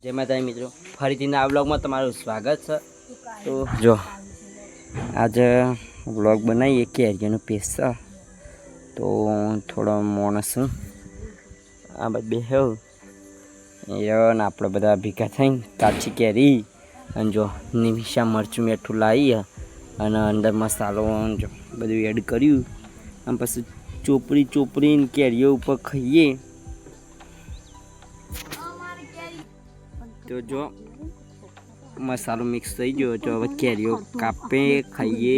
જય માતાજી મિત્રો, ફરીથી આ વ્લોગમાં તમારું સ્વાગત છે. તો જો આજે વ્લોગ બનાવીએ કેરીનો પેસ છે. તો થોડો માણસ છું આ બધું બેહ્યો ને આપણે બધા ભેગા થઈને કાચી કેરી અને જો નિમિષા મરચું મીઠું લાવી અને અંદર મસાલો જો બધું એડ કર્યું અને પછી ચોપડીને કેરીઓ ઉપર ખાઈએ. તો જો મસાલો મિક્સ થઈ ગયો તો હવે કેરીઓ કાપે ખાઈએ.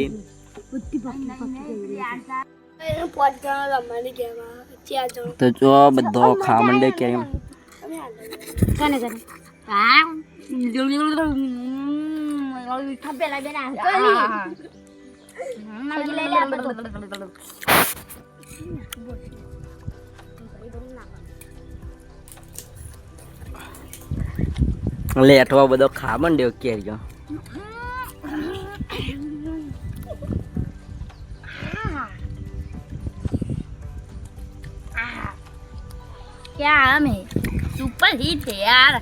તો જો બધો ખાવા માંડે કેરી. લેટવા બધો ખાવા માંડ્યો કેરીઓ. क्या आम है, सुपर हिट है यार.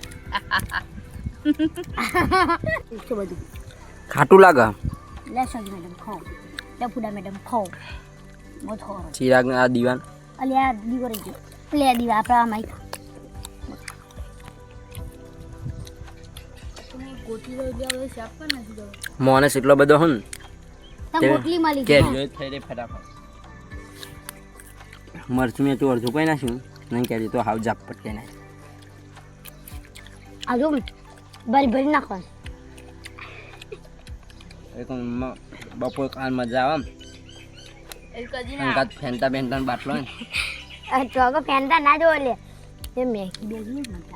ખાટું લાગે. ले सॉरी मैडम खाओ, ले फूडा मैडम खाओ. बहुत हो ચિરાગ આ દીવાન अलिया दीवर है ले दीवा आपरा माइक गोटी ले ले शेप पर नहीं दो મોનસ એટલો બધો હન तब गोटली माली કેરીઓ થઈ રે ફટાફટ. મરચું મેં તો અડધું કોઈ નાખ્યું નહીં, કેરી તો હાવ જાપ પટકે ના. आजो बरी बरी ना खाओ એક બપોર કાલ મજા આવે एक कजी એમ કાત ફેંટા બેંટા બાટલો ને तो को फैंटा ना जो ले ये मैगी बेगी मत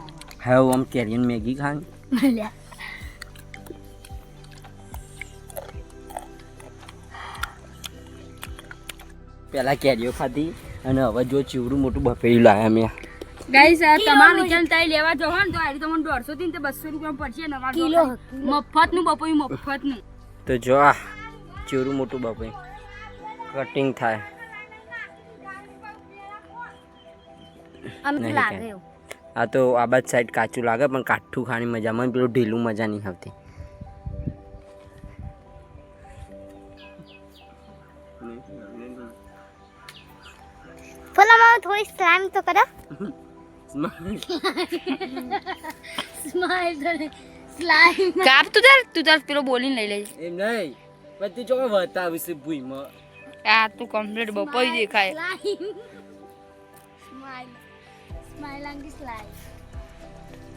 હવે આમ કેરીને મેગી ખાય. ले પેલા કેરીઓ ખાધી અને હવે જો ચીવડું મોટું બફેલું લાવ્યા મેં. ગાઈસ તમારું રિટર્ન તાઈ લેવા જો હન તો આરી તમને 150 થી 200 રૂપિયા પડશે નવા किलो મફત નું બપોઈ મફત નું. તો જો આ ચીવડું મોટું બફે કટિંગ થાય. हम नहीं लागे क्या? આ તો આ બાદ સાઈડ કાચું લાગે પણ કાઠું ખાવાની મજામાં પેલું ઢીલું મજા નહીં આવતી. फला में थोड़ी स्लाइम तो करो स्माइल स्लाइम કાપ તું તાર પેલો બોલીને લઈ લેજે. એમ નહીં બધી જો વતા વિશે ભૂઈમાં આ તું કમ્પ્લીટ બપોઈ દેખાય. स्माइल स्माइल अंगी स्लाइम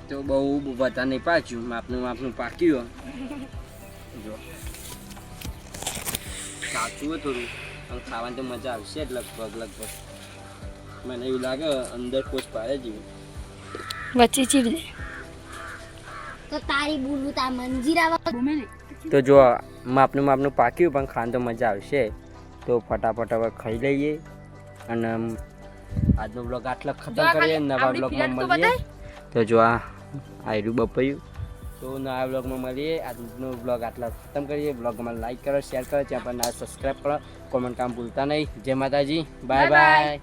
તો બહુ વતા નહીં પાક્યું, માપનું પાક્યું. જો કાચું હોય થોડું પણ ખાવાની તો મજા આવશે જ લગભગ. મને એવું લાગે અંદર કોચ પાડે જેવું. વચ્ચે ચીર દે तो तारी बुलू ता मंजीरा તો જો માપનું પાક્યું પણ ખાવાની તો મજા આવશે. તો ફટાફટ હવે ખાઈ લઈએ અને આજનો બ્લોગ આટલા ખતમ કરીએ. નવા બ્લોગમાં મળીએ. તો જો આ આયરું બપૈયું. તો નવા બ્લોગમાં મળીએ. આજનો બ્લોગ આટલા ખતમ કરીએ. બ્લોગમાં લાઈક કરો, શેર કરો, ત્યાં પર સબસ્ક્રાઈબ કરો, કોમેન્ટ કામ ભૂલતા નહીં. જય માતાજી, બાય બાય.